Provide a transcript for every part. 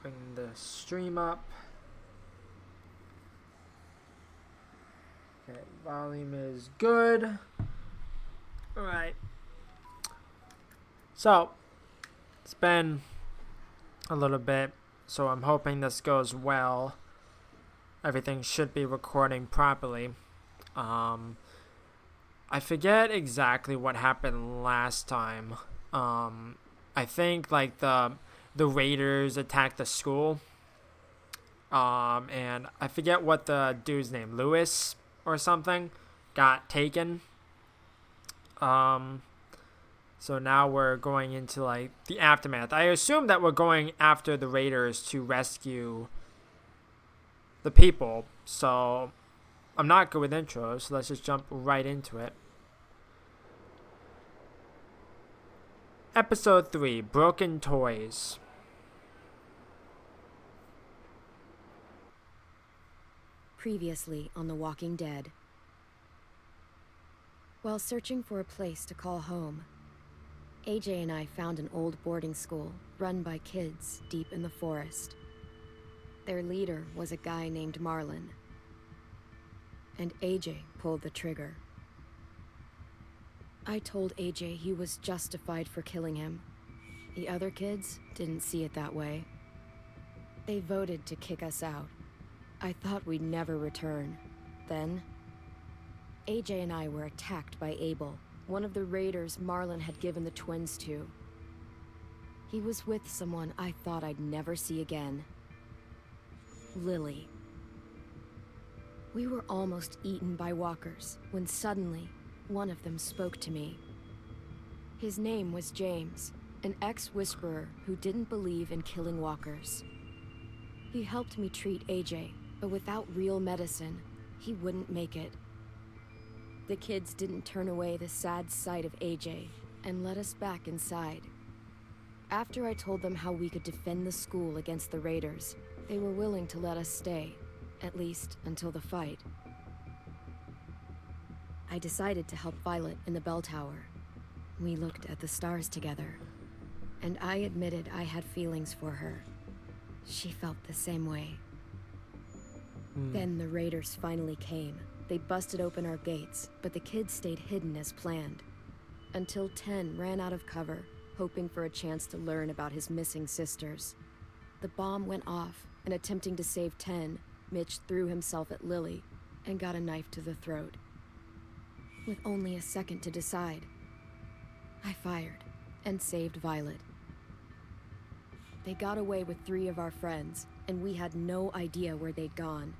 Bring the stream up. Okay, volume is good. Alright. So, it's been a little bit, so I'm hoping this goes well. Everything should be recording properly. I forget exactly what happened last time. I think like the Raiders attacked the school. And I forget what the dude's name, Lewis or something, got taken. So now we're going into like the aftermath. I assume that we're going after the Raiders to rescue the people. So I'm not good with intros, so let's just jump right into it. Episode 3, Broken Toys. Previously on The Walking Dead. While searching for a place to call home, AJ and I found an old boarding school run by kids deep in the forest. Their leader was a guy named Marlon, and AJ pulled the trigger. I told AJ he was justified for killing him. The other kids didn't see it that way. They voted to kick us out. I thought we'd never return. Then, AJ and I were attacked by Abel, one of the raiders Marlon had given the twins to. He was with someone I thought I'd never see again. Lily. We were almost eaten by walkers when suddenly, one of them spoke to me. His name was James, an ex-whisperer who didn't believe in killing walkers. He helped me treat AJ, but without real medicine, he wouldn't make it. The kids didn't turn away the sad sight of AJ and let us back inside. After I told them how we could defend the school against the raiders, they were willing to let us stay, at least until the fight. I decided to help Violet in the bell tower. We looked at the stars together, and I admitted I had feelings for her. She felt the same way. Then the raiders finally came. They busted open our gates, but the kids stayed hidden as planned. Until 10 ran out of cover, hoping for a chance to learn about his missing sisters. The bomb went off, and attempting to save 10, Mitch threw himself at Lily and got a knife to the throat. With only a second to decide, I fired and saved Violet. They got away with 3 of our friends, and we had no idea where they'd gone.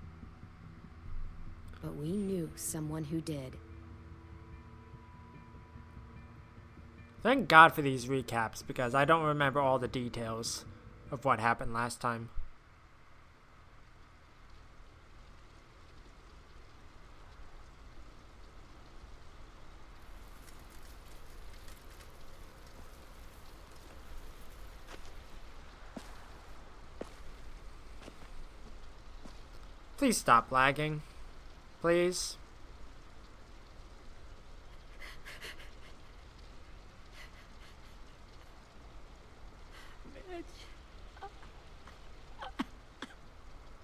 But we knew someone who did. Thank God for these recaps, because I don't remember all the details of what happened last time. Please stop lagging. Please.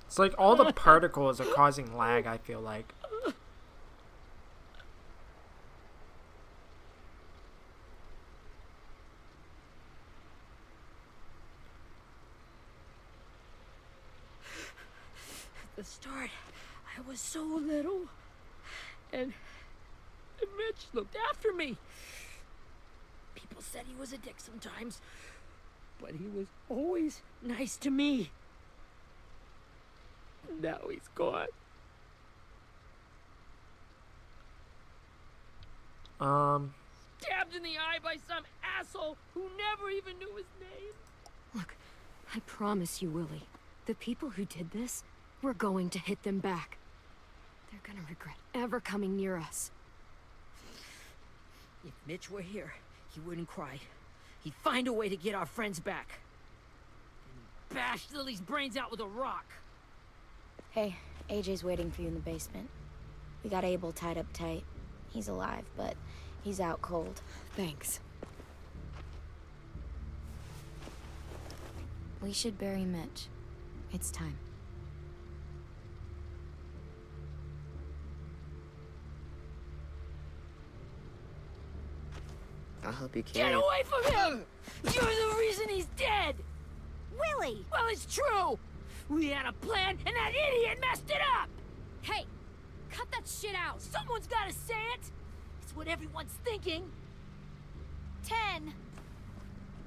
It's like all the particles are causing lag, I feel like. At the start, I was so little, and Mitch looked after me. People said he was a dick sometimes, but he was always nice to me. Now he's gone. Stabbed in the eye by some asshole who never even knew his name. Look, I promise you, Willie, the people who did this, we're going to hit them back. They're gonna regret ever coming near us. If Mitch were here, he wouldn't cry. He'd find a way to get our friends back. And he'd bash Lily's brains out with a rock. Hey, AJ's waiting for you in the basement. We got Abel tied up tight. He's alive, but he's out cold. Thanks. We should bury Mitch. It's time. I'll help you carry Get it. away from him! You're the reason he's dead! Willie! Well, it's true! We had a plan, and that idiot messed it up! Hey! Cut that shit out! Someone's gotta say it! It's what everyone's thinking. 10.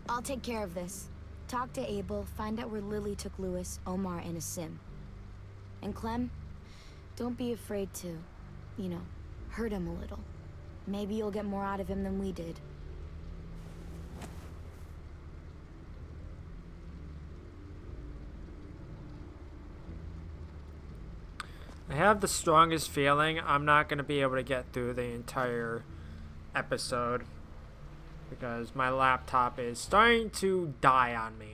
I'll take care of this. Talk to Abel, find out where Lily took Lewis, Omar, and a sim. And Clem, don't be afraid to, you know, hurt him a little. Maybe you'll get more out of him than we did. I have the strongest feeling I'm not going to be able to get through the entire episode because my laptop is starting to die on me.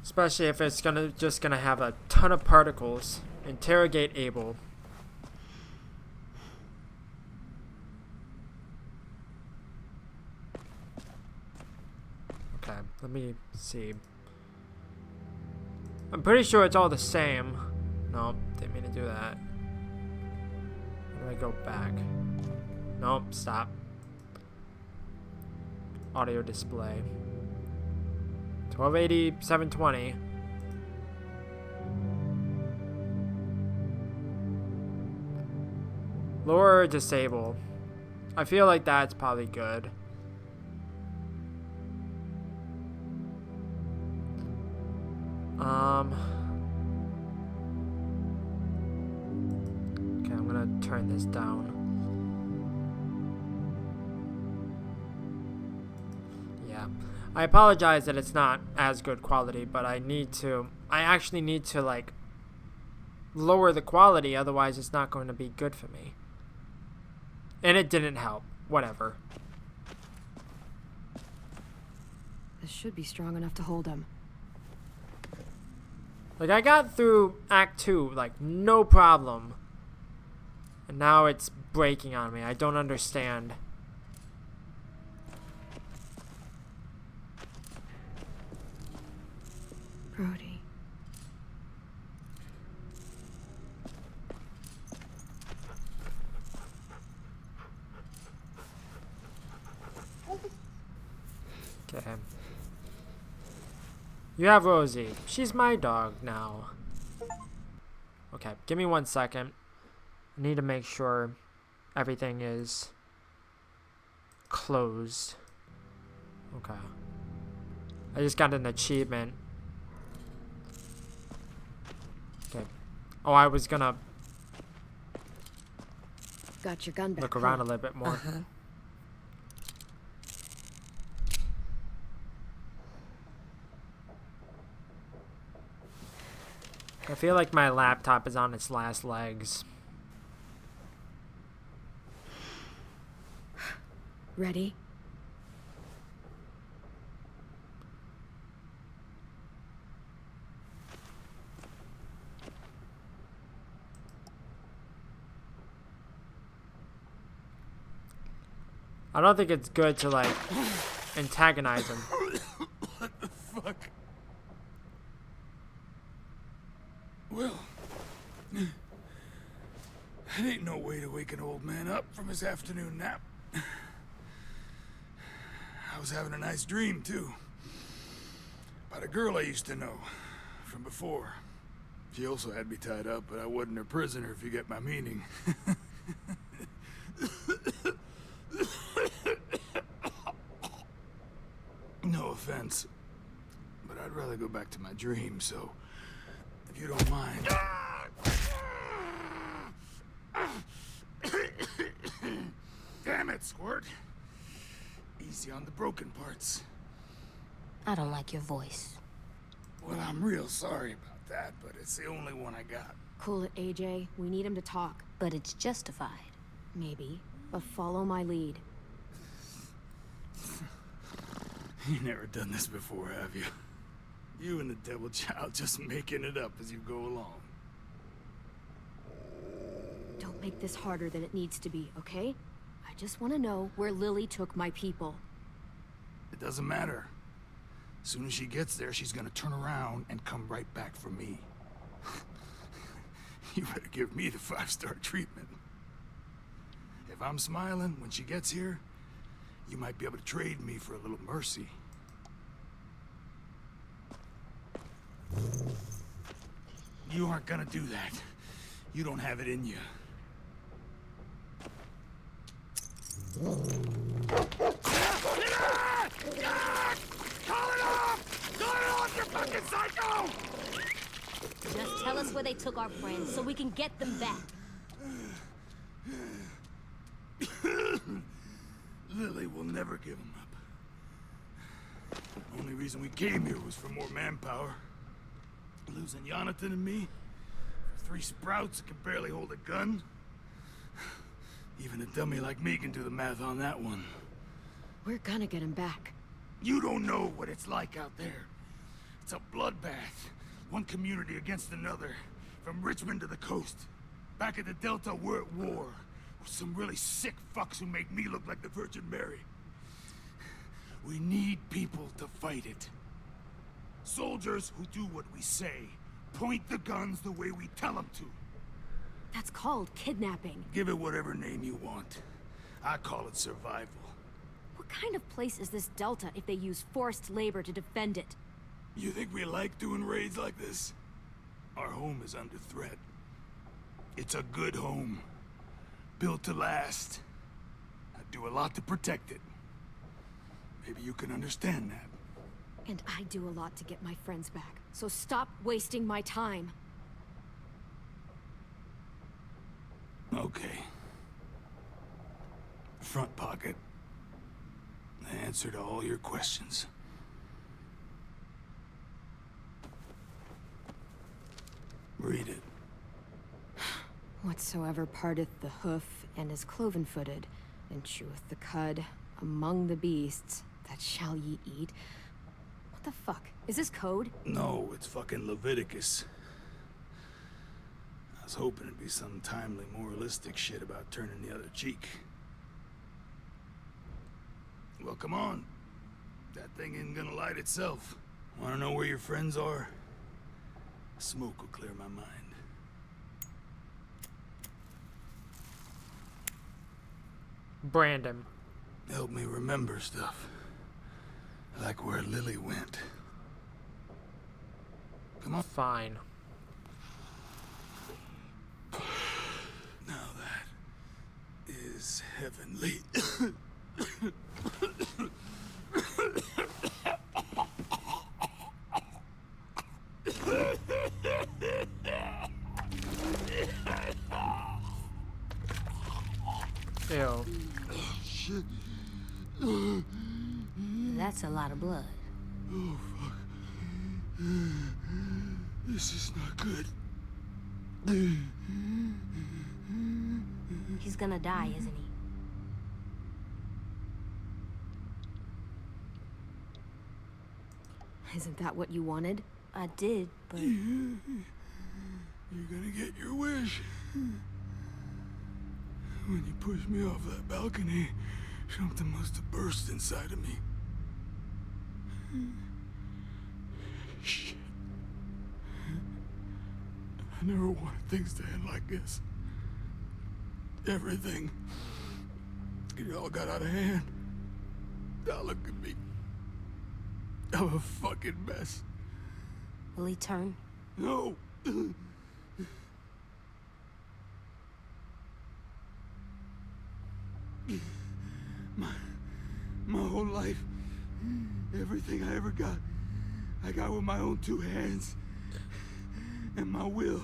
Especially if it's just gonna have a ton of particles. Interrogate Abel. Okay, let me see. I'm pretty sure it's all the same. Nope, didn't mean to do that. How do I go back? Nope, stop. Audio display. 1280, 720. Lower or disable. I feel like that's probably good. Okay, I'm gonna turn this down. Yeah. I apologize that it's not as good quality, but I actually need to, like, lower the quality, otherwise it's not going to be good for me. And it didn't help. Whatever. This should be strong enough to hold him. Like, I got through Act 2, like, no problem. And now it's breaking on me. I don't understand. Brody. Okay. You have Rosie. She's my dog now. Okay, give me 1 second. I need to make sure everything is closed. Okay. I just got an achievement. Okay. Oh, I was gonna Got your gun back. look around a little bit more. I feel like my laptop is on its last legs. Ready? I don't think it's good to, like, antagonize him. What the fuck? Well, that ain't no way to wake an old man up from his afternoon nap. I was having a nice dream, too. About a girl I used to know from before. She also had me tied up, but I wasn't her prisoner, if you get my meaning. No offense, but I'd rather go back to my dream, so if you don't mind. Damn it, Squirt. Easy on the broken parts. I don't like your voice. Well, I'm real sorry about that, but it's the only one I got. Cool it, AJ. We need him to talk. But it's justified. Maybe. But follow my lead. You never done this before, have you? You and the devil child just making it up as you go along. Don't make this harder than it needs to be, okay? I just want to know where Lily took my people. It doesn't matter. As soon as she gets there, she's gonna turn around and come right back for me. You better give me the 5-star treatment. If I'm smiling when she gets here, you might be able to trade me for a little mercy. You aren't gonna do that. You don't have it in you. Call it off! Call it off, you fucking psycho! Just tell us where they took our friends so we can get them back. Lily will never give him up. The only reason we came here was for more manpower. Losing Jonathan and me for 3 sprouts that can barely hold a gun. Even a dummy like me can do the math on that one. We're gonna get him back. You don't know what it's like out there. It's a bloodbath. One community against another. From Richmond to the coast. Back at the Delta, we're at war. With some really sick fucks who make me look like the Virgin Mary. We need people to fight it. Soldiers who do what we say. Point the guns the way we tell them to. That's called kidnapping. Give it whatever name you want. I call it survival. What kind of place is this Delta if they use forced labor to defend it? You think we like doing raids like this? Our home is under threat. It's a good home. Built to last. I do a lot to protect it. Maybe you can understand that. And I do a lot to get my friends back. So stop wasting my time. Okay. Front pocket. The answer to all your questions. Read it. Whatsoever parteth the hoof and is cloven-footed, and cheweth the cud among the beasts, that shall ye eat. What the fuck? Is this code? No, it's fucking Leviticus. I was hoping it'd be some timely, moralistic shit about turning the other cheek. Well, come on. That thing ain't gonna light itself. Wanna know where your friends are? Smoke will clear my mind. Brandon. Help me remember stuff. Like where Lily went. Come on. Fine. Now that is heavenly. Ew. Shit. That's a lot of blood. Oh, fuck. This is not good. He's gonna die, isn't he? Isn't that what you wanted? I did, but You're gonna get your wish. When you pushed me off that balcony, something must have burst inside of me. Shit. I never wanted things to end like this. Everything. It all got out of hand. Now look at me. I'm a fucking mess. will he turn? No. My whole life, everything I ever got, I got with my own 2 hands and my will.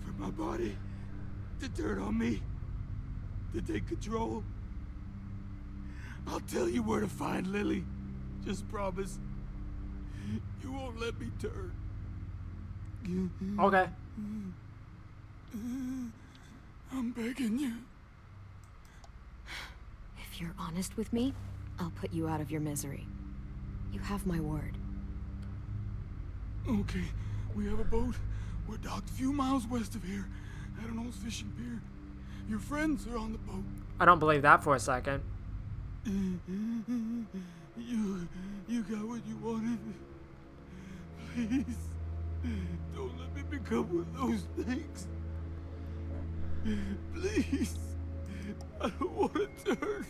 For my body to turn on me, to take control. I'll tell you where to find Lily. Just promise you won't let me turn. Okay. I'm begging you. If you're honest with me, I'll put you out of your misery. You have my word. Okay, we have a boat. We're docked a few miles west of here at an old fishing pier. Your friends are on the boat. I don't believe that for a second. You got what you wanted. Please, don't let me become one of those things. Please, I don't want to turn.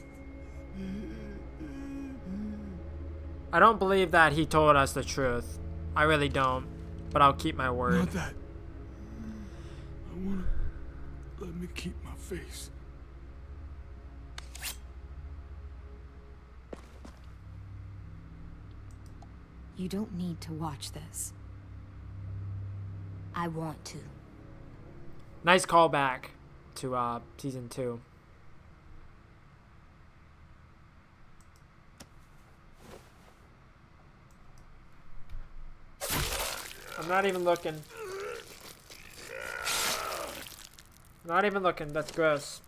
I don't believe that he told us the truth. I really don't. But I'll keep my word. Not that. I want to let me keep my face. You don't need to watch this. I want to. Nice callback to season 2. I'm not even looking. Not even looking. That's gross.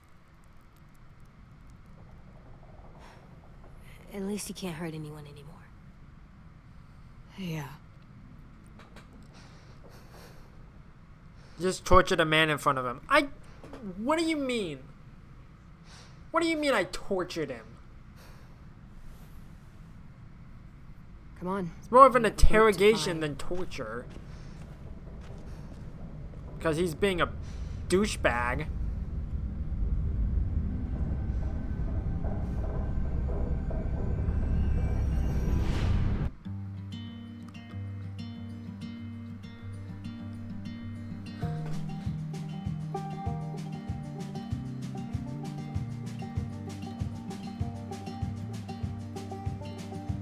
At least he can't hurt anyone anymore. Yeah. Just tortured a man in front of him. What do you mean? What do you mean I tortured him? Come on. It's more of an interrogation than torture. Because he's being a douchebag.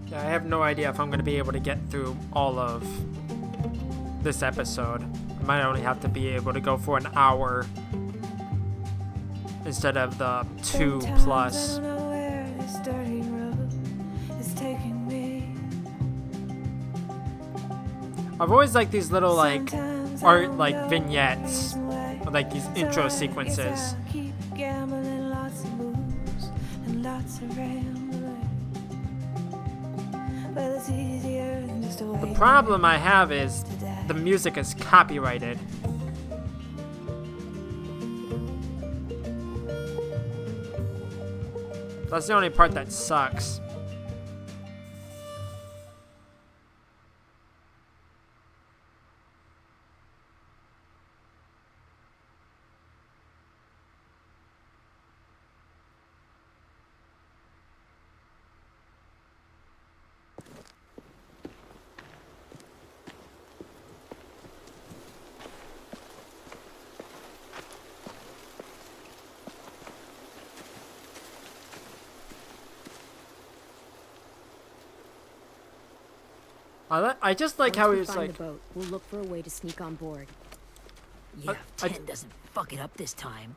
Yeah, I have no idea if I'm going to be able to get through all of this episode. I might only have to be able to go for an hour instead of the 2+. I've always liked these little like art like vignettes, or like these intro sequences. The problem I have is the music is copyrighted. That's the only part that sucks. I just like how he was like. The boat, we'll look for a way to sneak on board. Yeah, if 10 doesn't fuck it up this time.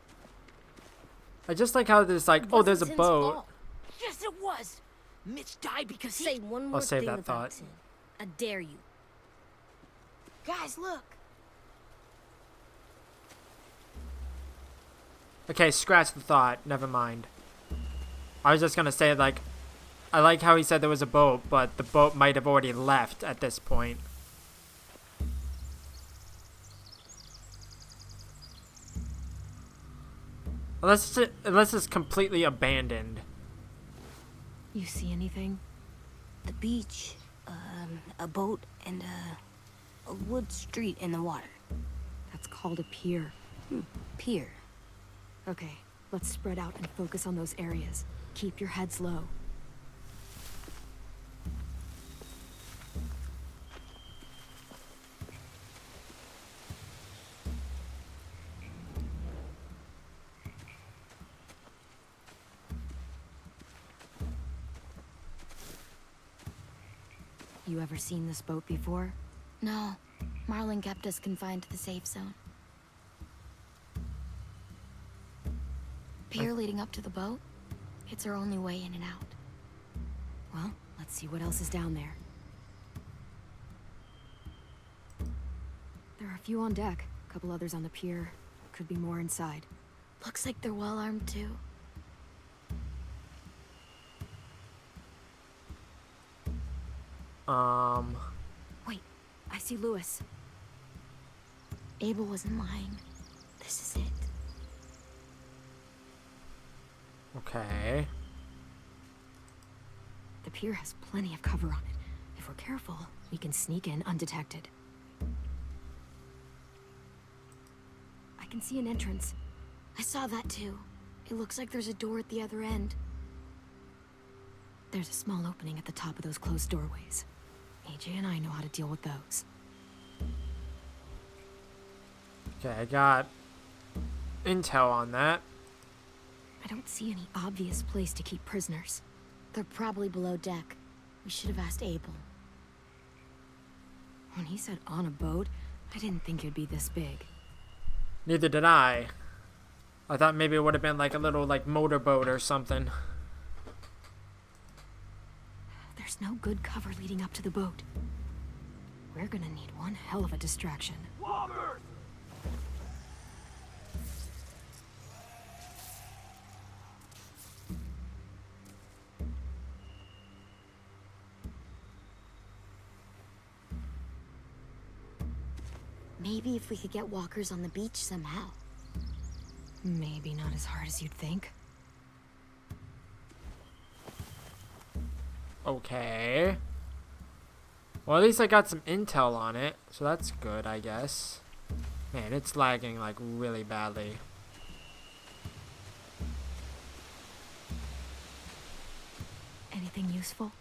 I just like how there's like, oh, there's a boat. Yes, it was. Mitch died because Say one more I'll save thing that about thought. Tim. I dare you. Guys, look. Okay, scratch the thought. Never mind. I was just gonna say like, I like how he said there was a boat, but the boat might have already left at this point. Unless it's completely abandoned. You see anything? The beach, a boat, and a wood street in the water. That's called a pier. Pier. Okay, let's spread out and focus on those areas. Keep your heads low. You ever seen this boat before? No, Marlin kept us confined to the safe zone. Pier leading up to the boat? It's our only way in and out. Well, let's see what else is down there. There are a few on deck, a couple others on the pier. Could be more inside. Looks like they're well armed too. Wait, I I see Lewis. Abel wasn't lying. This is it. Okay. The pier has plenty of cover on it. If we're careful, we can sneak in undetected. I can see an entrance. I saw that too. It looks like there's a door at the other end. There's a small opening at the top of those closed doorways. AJ and I know how to deal with those. Okay, I got intel on that. I don't see any obvious place to keep prisoners. They're probably below deck. We should have asked Abel. When he said on a boat, I didn't think it'd be this big. Neither did I. I thought maybe it would have been like a little like motorboat or something. There's no good cover leading up to the boat. We're gonna need one hell of a distraction. Walker! Maybe if we could get walkers on the beach somehow. Maybe not as hard as you'd think. Okay. Well, at least I got some intel on it, so that's good, I guess. Man, it's lagging like really badly. Anything useful?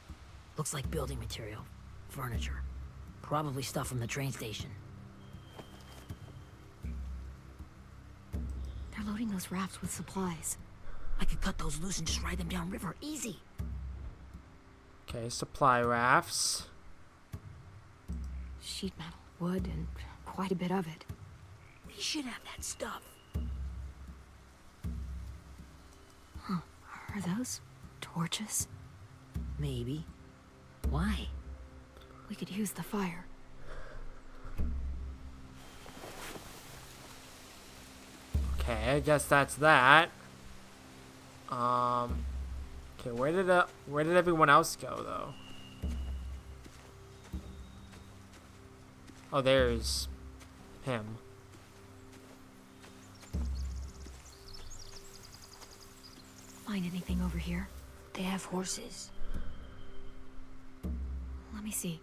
Looks like building material. Furniture. Probably stuff from the train station. They're loading those rafts with supplies. I could cut those loose and just ride them downriver. Easy. Okay, supply rafts. Sheet metal, wood, and quite a bit of it. We should have that stuff. Huh. Are those torches? Maybe. Why? We could use the fire. Okay, I guess that's that. Okay, where did everyone else go though? Oh, there's him. Find anything over here? They have horses. Let me see.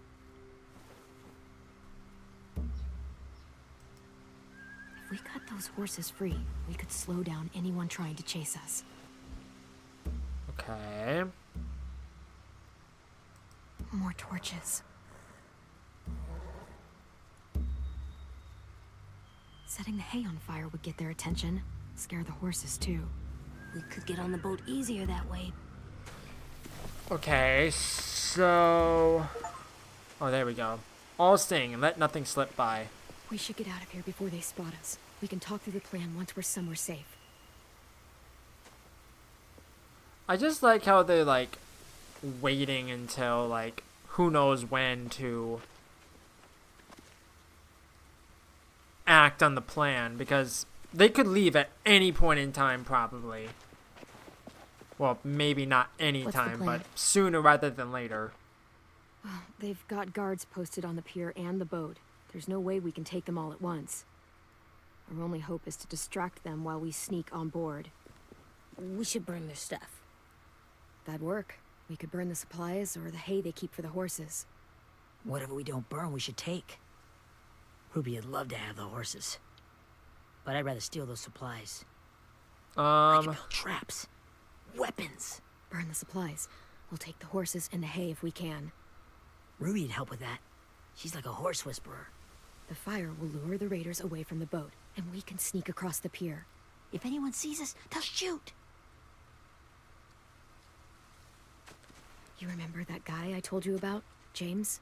If we cut those horses free, we could slow down anyone trying to chase us. Okay. More torches. Setting the hay on fire would get their attention. Scare the horses too. We could get on the boat easier that way. Okay, so... Oh, there we go. All sting and let nothing slip by. We should get out of here before they spot us. We can talk through the plan once we're somewhere safe. I just like how they're like waiting until like who knows when to act on the plan, because they could leave at any point in time probably. Well, maybe not any What's the time, plan? but sooner rather than later. They've got guards posted on the pier and the boat. There's no way we can take them all at once. Our only hope is to distract them while we sneak on board. We should burn their stuff. That'd work. We could burn the supplies or the hay they keep for the horses. Whatever we don't burn, we should take. Ruby would love to have the horses. But I'd rather steal those supplies. I could build traps. Weapons. Burn the supplies. We'll take the horses and the hay if we can. Ruby'd help with that. She's like a horse whisperer. The fire will lure the raiders away from the boat, and we can sneak across the pier. If anyone sees us, they'll shoot. You remember that guy I told you about? James?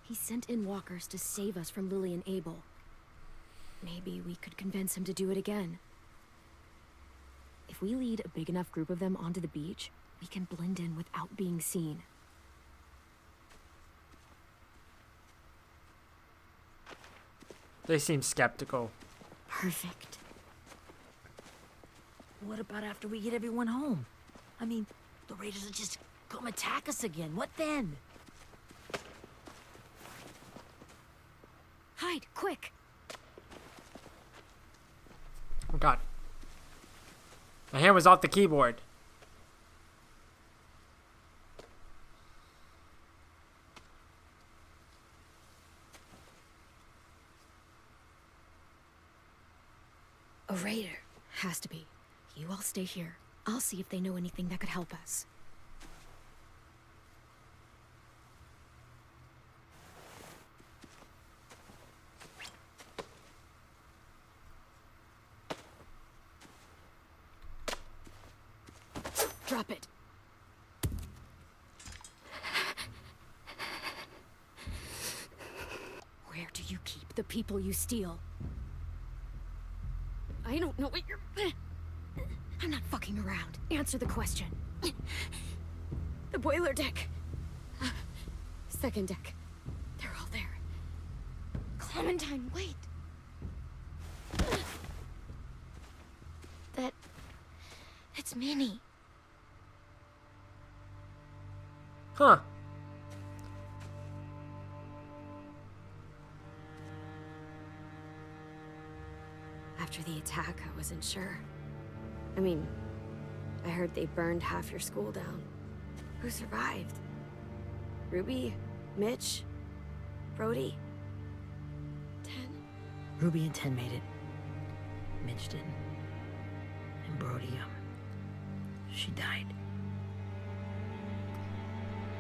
He sent in walkers to save us from Lily and Abel. Maybe we could convince him to do it again. If we lead a big enough group of them onto the beach, we can blend in without being seen. They seem skeptical. Perfect. What about after we get everyone home? I mean, the raiders will just come attack us again. What then? Inside, quick! Oh god. My hand was off the keyboard. A raider. Has to be. You all stay here. I'll see if they know anything that could help us. Drop it. Where do you keep the people you steal? I don't know what you're... I'm not fucking around. Answer the question. The boiler deck. Second deck. They're all there. Clementine, wait. It's Minnie. Huh. After the attack, I wasn't sure. I mean, I heard they burned half your school down. Who survived? Ruby? Mitch? Brody? 10? Ruby and 10 made it. Mitch didn't. And Brody, she died.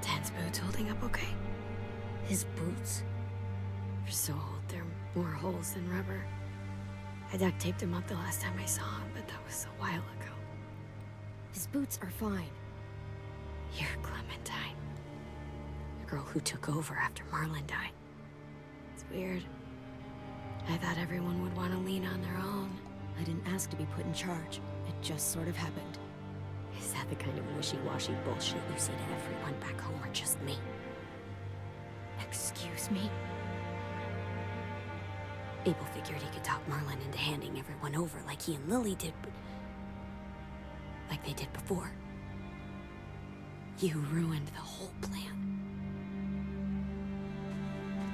10's boots holding up okay? His boots? They're so old, they're more holes than rubber. I duct taped him up the last time I saw him, but that was a while ago. His boots are fine. You're Clementine. The girl who took over after Marlon died. It's weird. I thought everyone would want to lean on their own. I didn't ask to be put in charge. It just sort of happened. Is that the kind of wishy-washy bullshit you say to everyone back home, or just me? Excuse me? Abel figured he could talk Marlon into handing everyone over like he and Lily did, but... like they did before. You ruined the whole plan.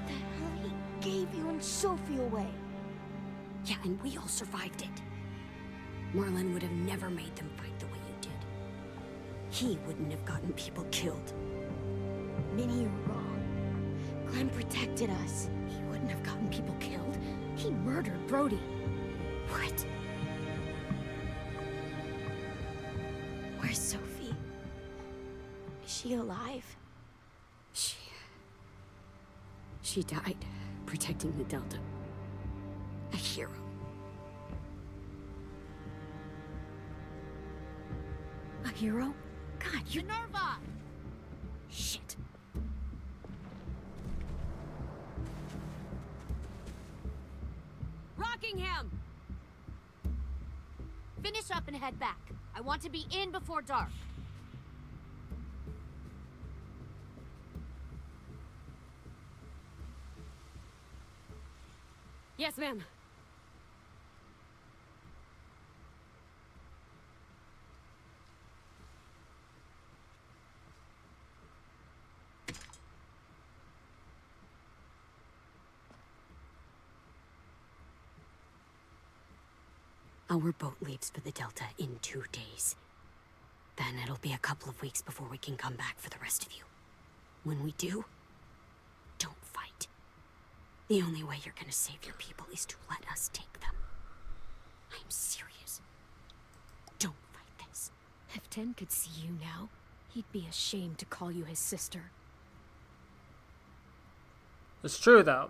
The hell he gave you and Sophie away. Yeah, and we all survived it. Marlon would have never made them fight the way you did. He wouldn't have gotten people killed. Minnie, you're wrong. Clem protected us. He wouldn't have gotten people killed. He murdered Brody. What? Where's Sophie? Is she alive? She died protecting the Delta. A hero. A hero? God, you... Minerva! Shit. Rockingham! Finish up and head back. I want to be in before dark. Yes, ma'am. Our boat leaves for the Delta in 2 days. Then it'll be a couple of weeks before we can come back for the rest of you. When we do, don't fight. The only way you're gonna save your people is to let us take them. I'm serious. Don't fight this. If 10 could see you now, he'd be ashamed to call you his sister. It's true, though.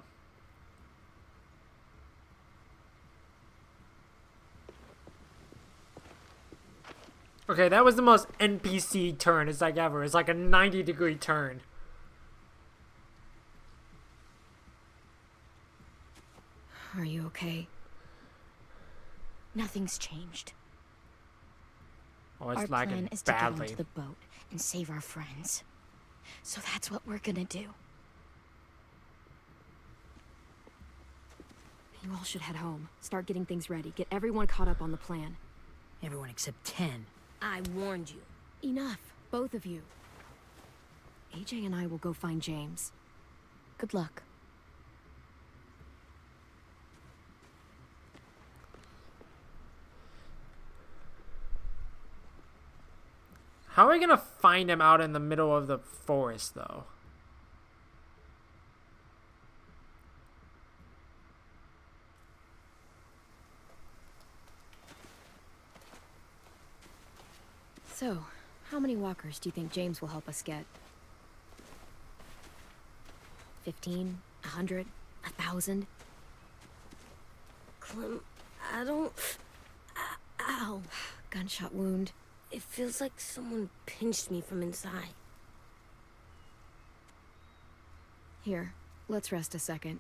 Okay, that was the most NPC turn it's like ever. It's like a 90-degree turn. Are you okay? Nothing's changed. Oh, it's Our lagging plan is to get badly. onto the boat and save our friends. So that's what we're gonna do. You all should head home. Start getting things ready. Get everyone caught up on the plan. Everyone except 10. I warned you. Enough, both of you. AJ and I will go find James. Good luck. How are we gonna find him out in the middle of the forest, though? So, how many walkers do you think James will help us get? 15? 100? 1,000? Clem, I don't... Ow. Gunshot wound. It feels like someone pinched me from inside. Here, let's rest a second.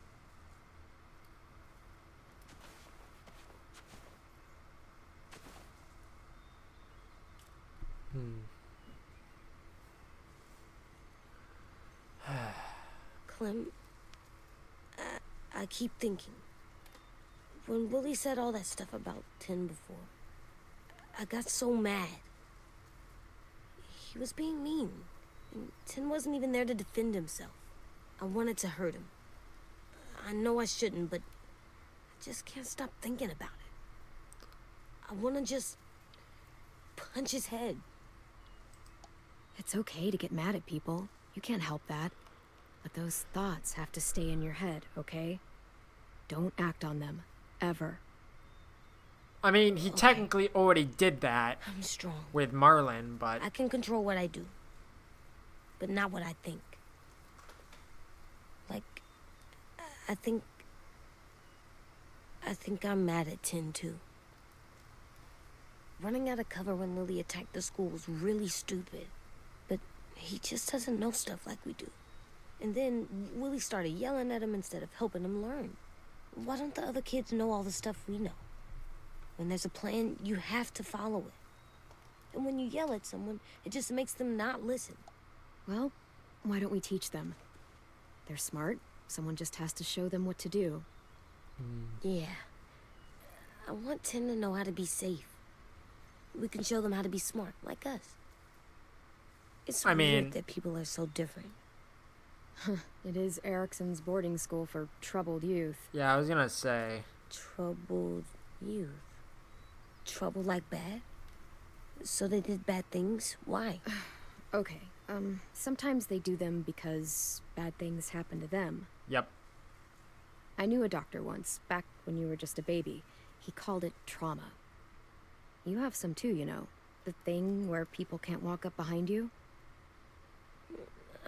Clem, I keep thinking. When Willie said all that stuff about Tin before, I got so mad. He was being mean. And Tin wasn't even there to defend himself. I wanted to hurt him. I know I shouldn't, but I just can't stop thinking about it. I want to just punch his head. It's okay to get mad at people. You can't help that. But those thoughts have to stay in your head, okay? Don't act on them. Ever. I mean, he technically already did that I'm strong. with Marlin, but... I can control what I do. But not what I think. Like, I think I'm mad at Tin, too. Running out of cover when Lily attacked the school was really stupid. But he just doesn't know stuff like we do. And then Willie started yelling at him instead of helping him learn. Why don't the other kids know all the stuff we know? When there's a plan, you have to follow it. And when you yell at someone, it just makes them not listen. Well, why don't we teach them? They're smart. Someone just has to show them what to do. Yeah. I want Tin to know how to be safe. We can show them how to be smart, like us. It's weird that people are so different. It is Erickson's boarding school for troubled youth. Yeah, I was gonna say. Troubled youth. Trouble like bad? So they did bad things? Why? Okay, sometimes they do them because bad things happen to them. Yep. I knew a doctor once, back when you were just a baby. He called it trauma. You have some too, you know. The thing where people can't walk up behind you.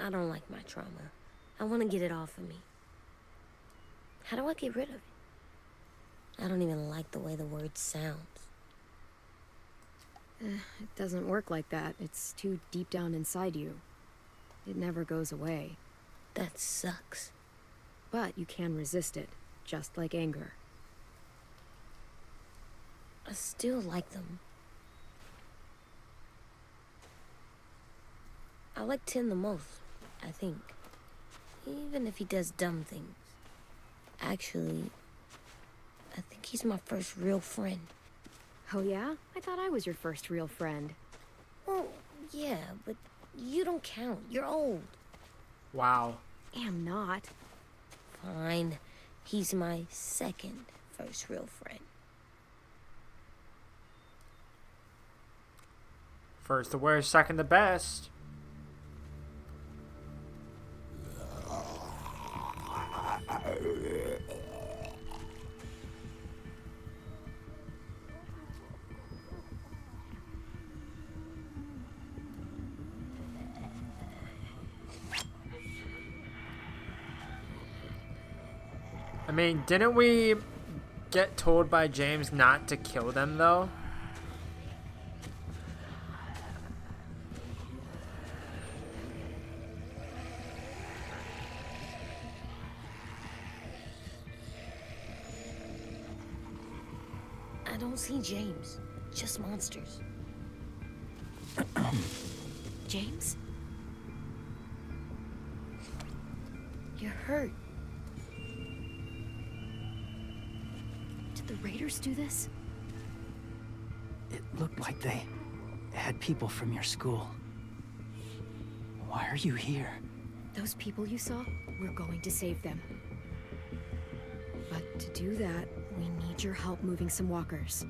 I don't like my trauma. I want to get it off of me. How do I get rid of it? I don't even like the way the word sounds. It doesn't work like that. It's too deep down inside you. It never goes away. That sucks. But you can resist it, just like anger. I still like them. I like Tin the most, I think. Even if he does dumb things. Actually, I think he's my first real friend. Oh yeah? I thought I was your first real friend. Well, yeah, but you don't count. You're old. Wow. Am not. Fine. He's my second first real friend. First the worst, second the best. I mean, didn't we get told by James not to kill them, though? I don't see James. Just monsters. James? You're hurt. Did the Raiders do this? It looked like they had people from your school. Why are you here? Those people you saw, we're going to save them. But to do that, we need your help moving some walkers.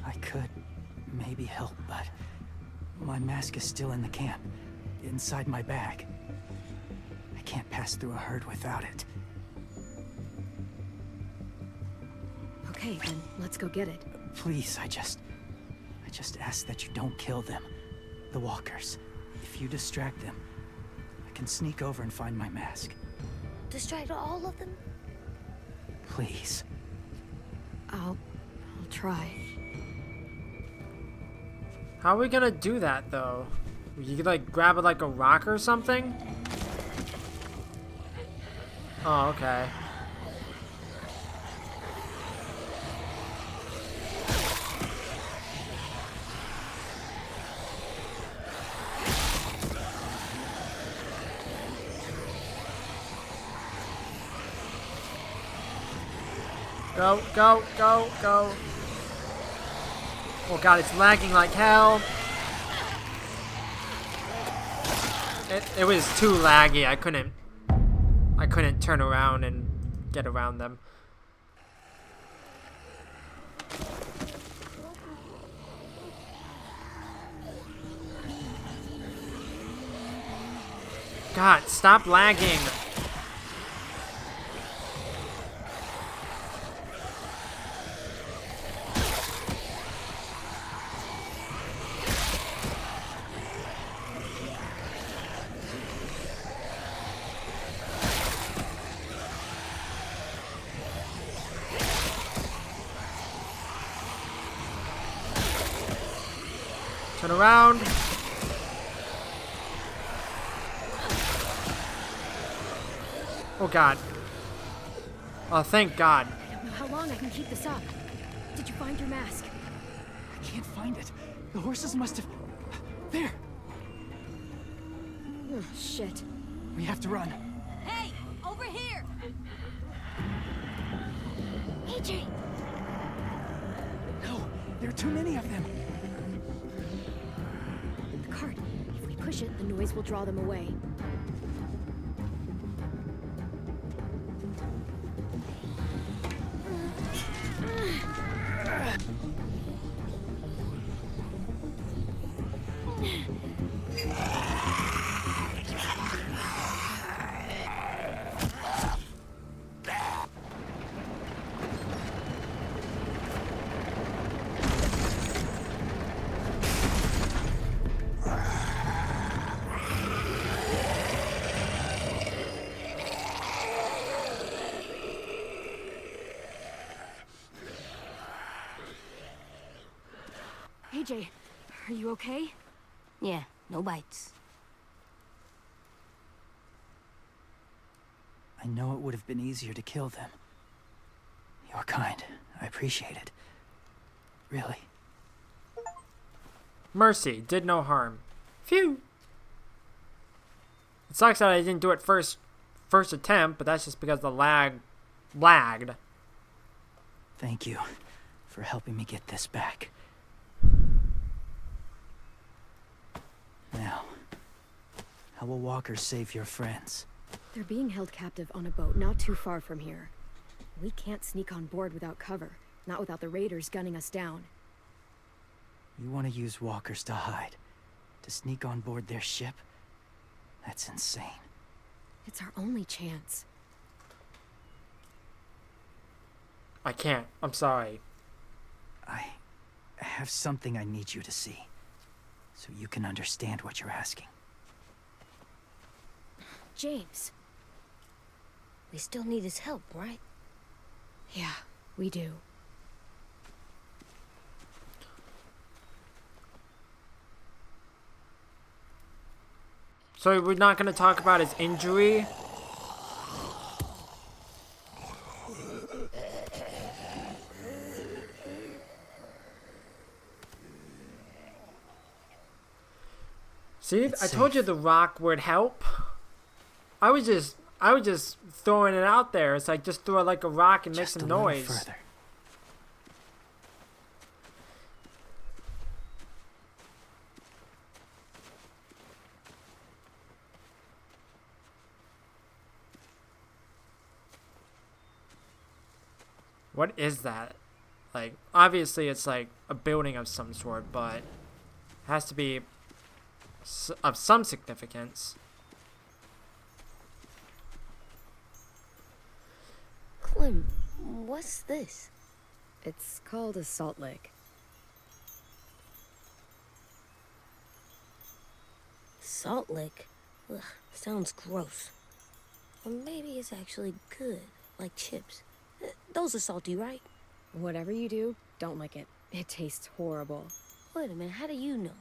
I could maybe help, but my mask is still in the camp, inside my bag. I can't pass through a herd without it. Okay, then let's go get it. Please, I just ask that you don't kill them. The walkers. If you distract them, I can sneak over and find my mask. Distract all of them? Please. I'll try. How are we gonna do that though? You could like grab it like a rock or something? Oh, okay. Go, go, go, go. Oh god, it's lagging like hell. It was too laggy. I couldn't turn around and get around them. God, stop lagging. Turn around. Oh god. Oh, thank God. I don't know how long I can keep this up. Did you find your mask? I can't find it. The horses must have... There! Oh, shit. We have to run. Hey! Over here! AJ! No, there are too many of them. The cart. If we push it, the noise will draw them away. AJ, are you okay? Yeah, no bites. I know it would have been easier to kill them. You're kind. I appreciate it. Really. Mercy did no harm. Phew. It sucks that I didn't do it first attempt, but that's just because the lagged. Thank you for helping me get this back. Now, how will walkers save your friends? They're being held captive on a boat not too far from here. We can't sneak on board without cover, not without the raiders gunning us down. You want to use walkers to hide? To sneak on board their ship? That's insane. It's our only chance. I can't. I'm sorry. I have something I need you to see, so you can understand what you're asking. James. We still need his help, right? Yeah, we do. So we're not going to talk about his injury? See, I told you the rock would help. I was just throwing it out there. It's like just throw it like a rock and make some noise. Further. What is that? Like, obviously it's like a building of some sort, but it has to be of some significance. Clem, what's this? It's called a salt lick. Salt lick? Ugh, sounds gross. Or maybe it's actually good, like chips. Those are salty, right? Whatever you do, don't lick it. It tastes horrible. Wait a minute, how do you know?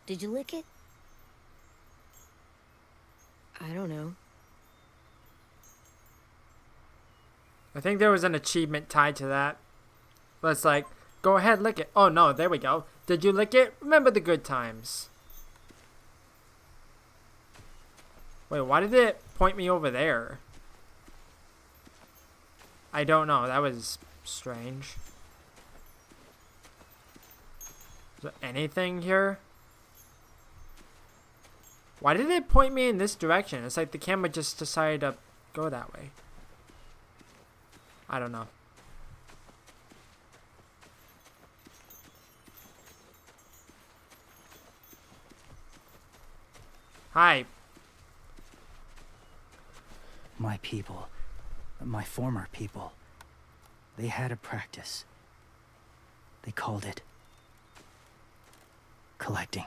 Did you lick it? I don't know. I think there was an achievement tied to that. Let's like, go ahead, lick it. Oh no, there we go. Did you lick it? Remember the good times. Wait, why did it point me over there? I don't know. That was strange. Is there anything here? Why did it point me in this direction? It's like the camera just decided to go that way. I don't know. Hi. My people, my former people, they had a practice. They called it collecting.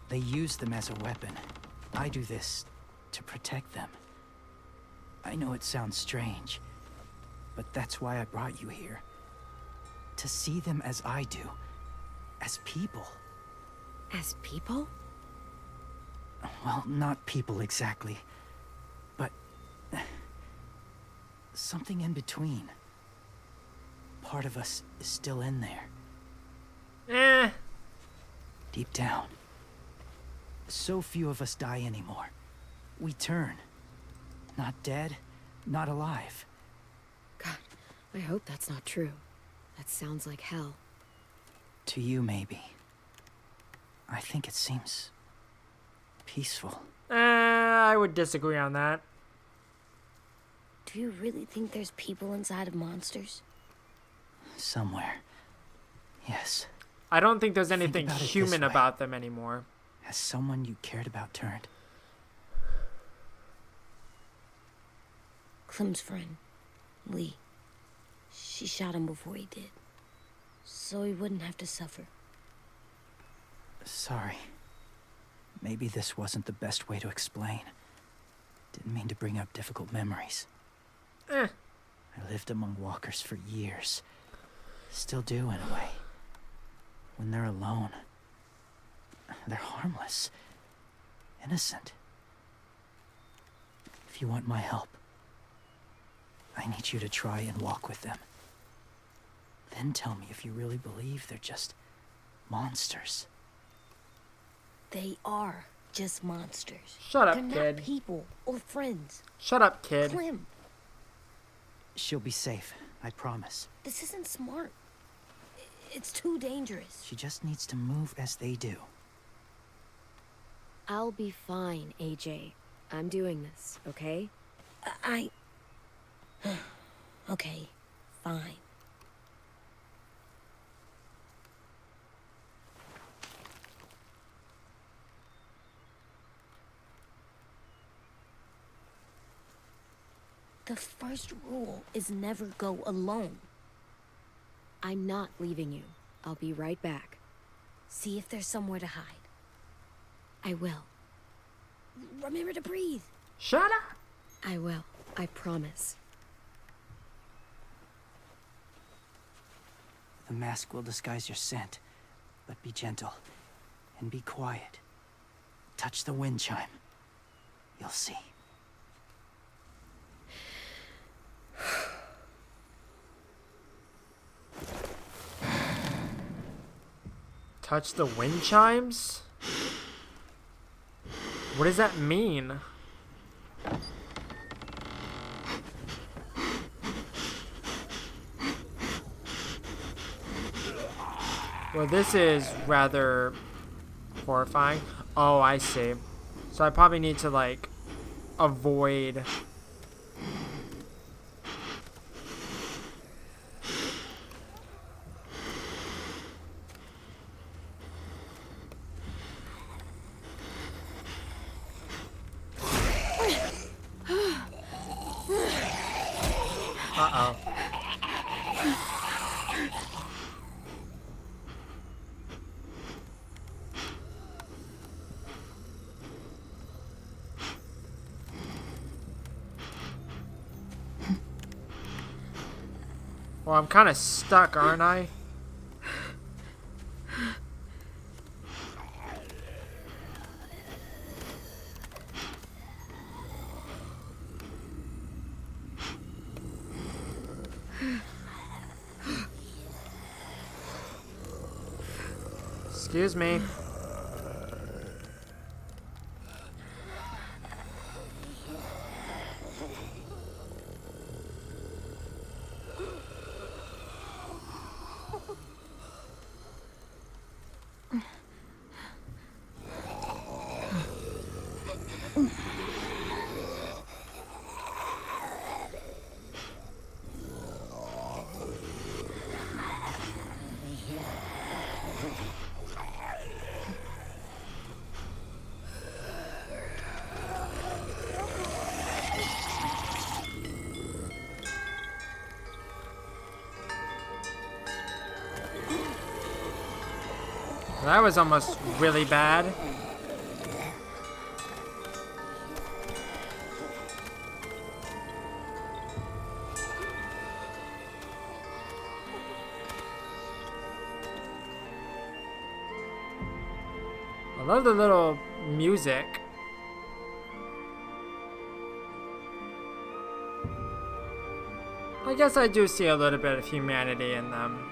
They use them as a weapon. I do this to protect them. I know it sounds strange, but that's why I brought you here. To see them as I do, as people. As people? Well, not people exactly, but something in between. Part of us is still in there. Deep down. So few of us die anymore. We turn. Not dead, not alive. God, I hope that's not true. That sounds like hell. To you, maybe. I think it seems peaceful. I would disagree on that. Do you really think there's people inside of monsters? Somewhere. Yes. I don't think there's Think anything about it this human way. about them anymore. Has someone you cared about turned? Clem's friend, Lee. She shot him before he did. So he wouldn't have to suffer. Sorry. Maybe this wasn't the best way to explain. Didn't mean to bring up difficult memories. I lived among walkers for years. Still do, in a way. When they're alone, they're harmless. Innocent. If you want my help, I need you to try and walk with them. Then tell me if you really believe they're just monsters. They are just monsters. Shut They're up, not kid. people or friends. Shut up, kid. Clem, She'll be safe, I promise. this isn't smart. It's too dangerous. She just needs to move as they do. I'll be fine, AJ. I'm doing this, okay? Okay, fine. The first rule is never go alone. I'm not leaving you. I'll be right back. See if there's somewhere to hide. I will. Remember to breathe. Shut up. I will. I promise. The mask will disguise your scent, but be gentle and be quiet. Touch the wind chime. You'll see. Touch the wind chimes? What does that mean? Well, this is rather horrifying. Oh, I see. So I probably need to, like, avoid... Uh-oh. Well, I'm kind of stuck, aren't I? Excuse me. That was almost really bad. I love the little music. I guess I do see a little bit of humanity in them.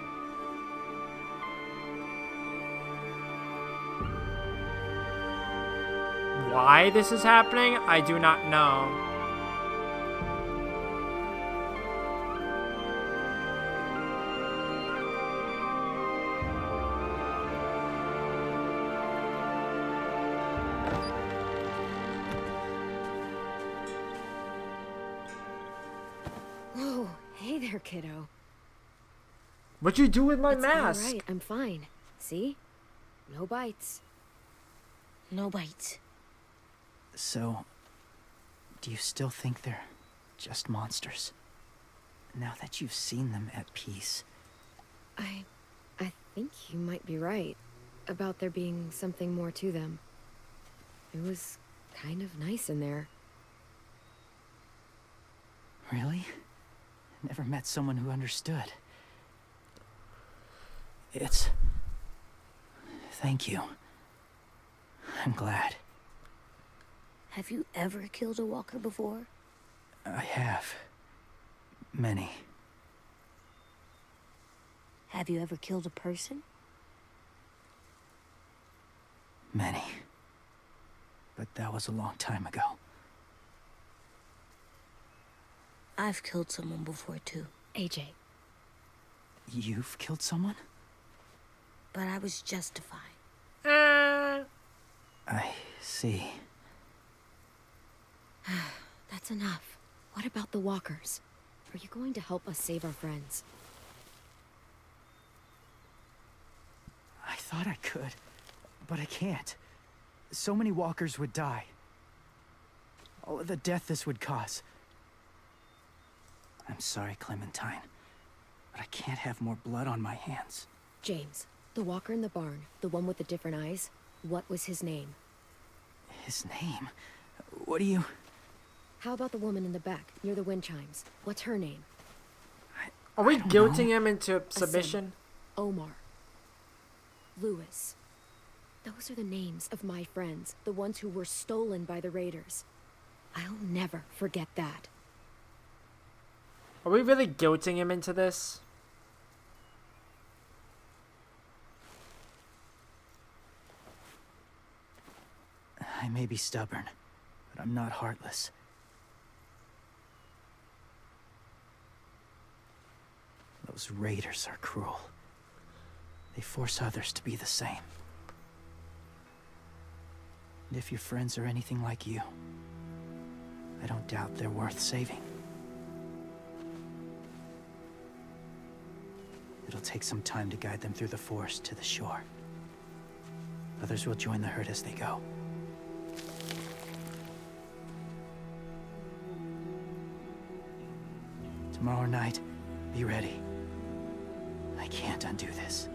Why this is happening, I do not know. Whoa, hey there, kiddo. What'd you do with my It's mask? all right, I'm fine. See? No bites. No bites. So, do you still think they're just monsters? Now that you've seen them at peace. I think you might be right about there being something more to them. It was kind of nice in there. Really? Never met someone who understood. Thank you. I'm glad. Have you ever killed a walker before? I have. Many. Have you ever killed a person? Many. But that was a long time ago. I've killed someone before too, AJ. You've killed someone? but I was justified. I see. That's enough. What about the walkers? Are you going to help us save our friends? I thought I could, but I can't. So many walkers would die. All of the death this would cause. I'm sorry, Clementine, but I can't have more blood on my hands. James, the walker in the barn, the one with the different eyes, what was his name? His name? What do you... How about the woman in the back, near the wind chimes? What's her name? Are we I don't guilting know. him into submission? Omar. Lewis. Those are the names of my friends, the ones who were stolen by the raiders. I'll never forget that. Are we really guilting him into this? I may be stubborn, but I'm not heartless. Those raiders are cruel. They force others to be the same. And if your friends are anything like you, I don't doubt they're worth saving. It'll take some time to guide them through the forest to the shore. Others will join the herd as they go. Tomorrow night, be ready. I can't undo this.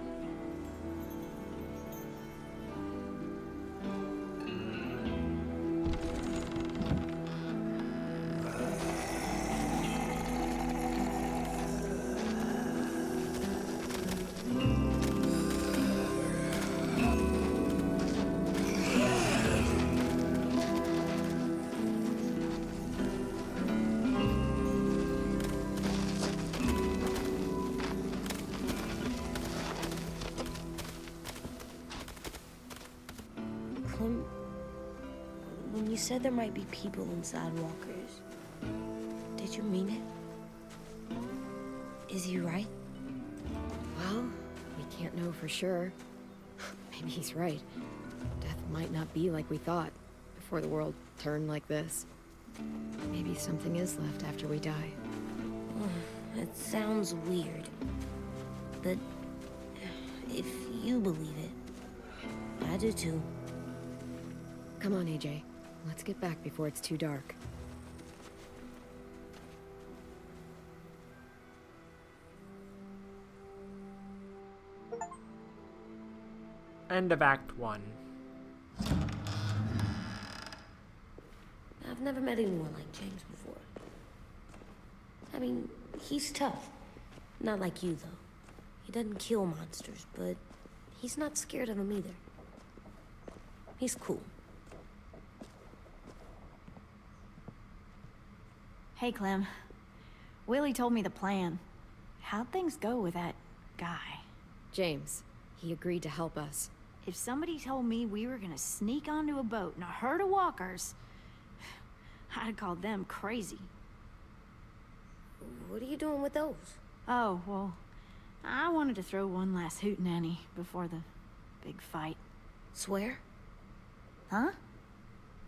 When you said there might be people inside walkers, did you mean it? Is he right? Well, we can't know for sure. Maybe he's right. Death might not be like we thought before the world turned like this. Maybe something is left after we die. It sounds weird, but if you believe it, I do too. Come on, AJ. Let's get back before it's too dark. End of Act 1. I've never met anyone like James before. I mean, he's tough. Not like you, though. He doesn't kill monsters, but he's not scared of them either. He's cool. Hey, Clem. Willie told me the plan. How'd things go with that guy? James, he agreed to help us. If somebody told me we were gonna sneak onto a boat in a herd of walkers, I'd call them crazy. What are you doing with those? Oh, well, I wanted to throw one last hootenanny before the big fight. Swear? Huh?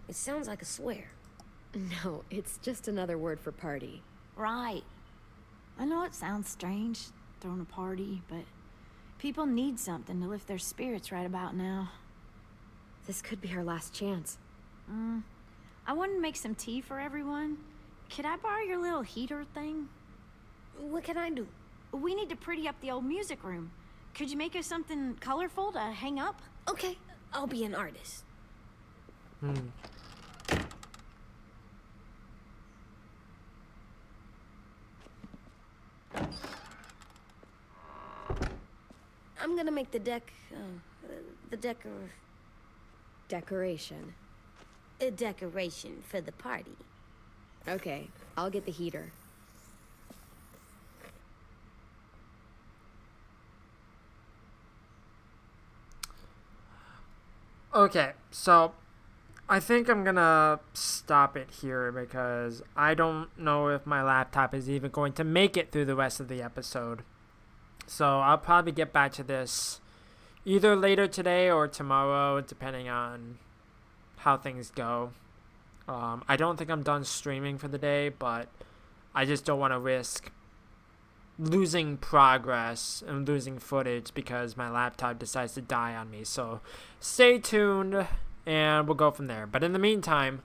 It sounds like a swear. No, it's just another word for party. Right. I know it sounds strange, throwing a party, but people need something to lift their spirits right about now. This could be our last chance. I wanted to make some tea for everyone. Could I borrow your little heater thing? What can I do? We need to pretty up the old music room. Could you make us something colorful to hang up? Okay, I'll be an artist. I'm gonna make the Decoration. a decoration for the party. Okay, I'll get the heater. Okay, so I think I'm gonna stop it here because I don't know if my laptop is even going to make it through the rest of the episode. So I'll probably get back to this either later today or tomorrow, depending on how things go. I don't think I'm done streaming for the day, but I just don't want to risk losing progress and losing footage because my laptop decides to die on me. So stay tuned and we'll go from there. But in the meantime,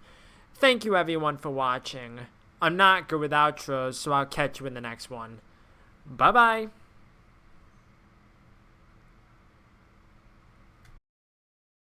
thank you everyone for watching. I'm not good with outros, so I'll catch you in the next one. Bye bye.